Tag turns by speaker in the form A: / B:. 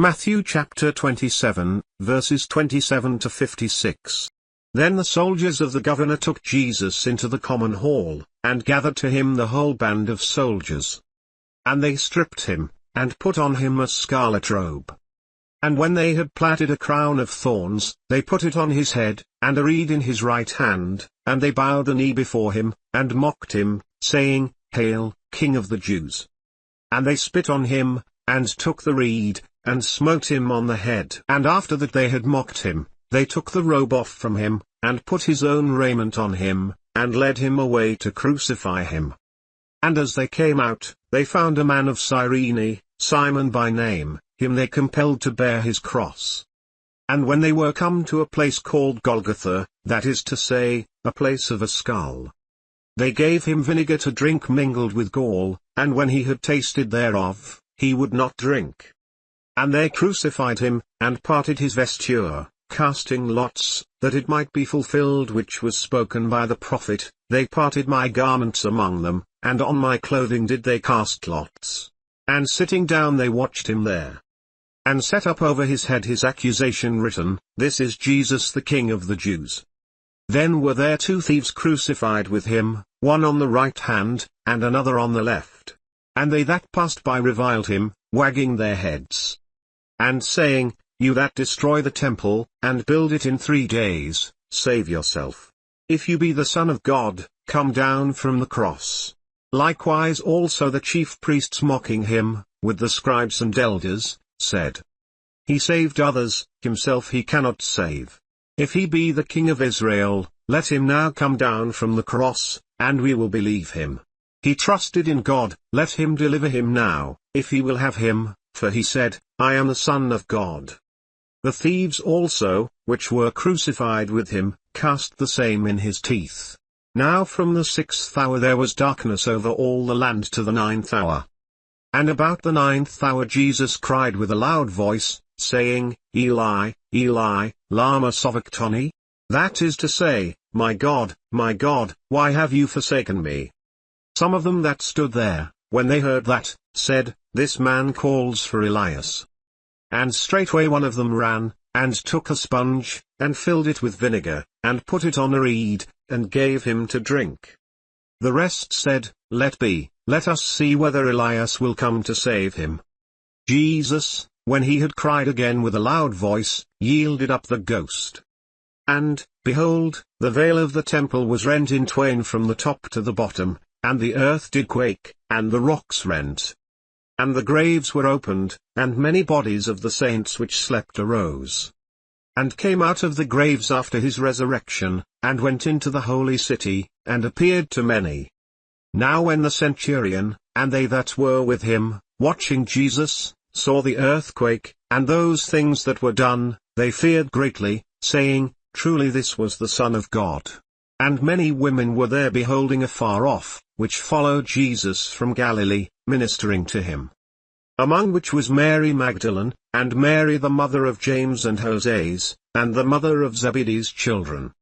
A: Matthew chapter 27, verses 27 to 56. Then the soldiers of the governor took Jesus into the common hall, and gathered to him the whole band of soldiers. And they stripped him, and put on him a scarlet robe. And when they had plaited a crown of thorns, they put it on his head, and a reed in his right hand, and they bowed the knee before him, and mocked him, saying, Hail, King of the Jews! And they spit on him, and took the reed, and smote him on the head. And after that they had mocked him, they took the robe off from him, and put his own raiment on him, and led him away to crucify him. And as they came out, they found a man of Cyrene, Simon by name. Him they compelled to bear his cross. And when they were come to a place called Golgotha, that is to say, a place of a skull, they gave him vinegar to drink mingled with gall, and when he had tasted thereof, he would not drink. And they crucified him, and parted his vesture, casting lots, that it might be fulfilled which was spoken by the prophet, They parted my garments among them, and on my clothing did they cast lots. And sitting down they watched him there. And set up over his head his accusation written, This is Jesus the King of the Jews. Then were there two thieves crucified with him, one on the right hand, and another on the left. And they that passed by reviled him, wagging their heads, and saying, You that destroy the temple, and build it in 3 days, save yourself. If you be the Son of God, come down from the cross. Likewise also the chief priests mocking him, with the scribes and elders, said, He saved others, himself he cannot save. If he be the King of Israel, let him now come down from the cross, and we will believe him. He trusted in God, let him deliver him now, if he will have him, for he said, I am the Son of God. The thieves also, which were crucified with him, cast the same in his teeth. Now from the 6th hour there was darkness over all the land to the 9th hour. And about the 9th hour Jesus cried with a loud voice, saying, Eli, Eli, lama sabachthani? That is to say, my God, why have you forsaken me? Some of them that stood there, when they heard that, said, This man calls for Elias. And straightway one of them ran, and took a sponge, and filled it with vinegar, and put it on a reed, and gave him to drink. The rest said, Let be, let us see whether Elias will come to save him. Jesus, when he had cried again with a loud voice, yielded up the ghost. And, behold, the veil of the temple was rent in twain from the top to the bottom, and the earth did quake, and the rocks rent. And the graves were opened, and many bodies of the saints which slept arose, and came out of the graves after his resurrection, and went into the holy city, and appeared to many. Now when the centurion, and they that were with him, watching Jesus, saw the earthquake, and those things that were done, they feared greatly, saying, Truly this was the Son of God. And many women were there beholding afar off, which followed Jesus from Galilee, ministering to him. Among which was Mary Magdalene, and Mary the mother of James and Joses, and the mother of Zebedee's children.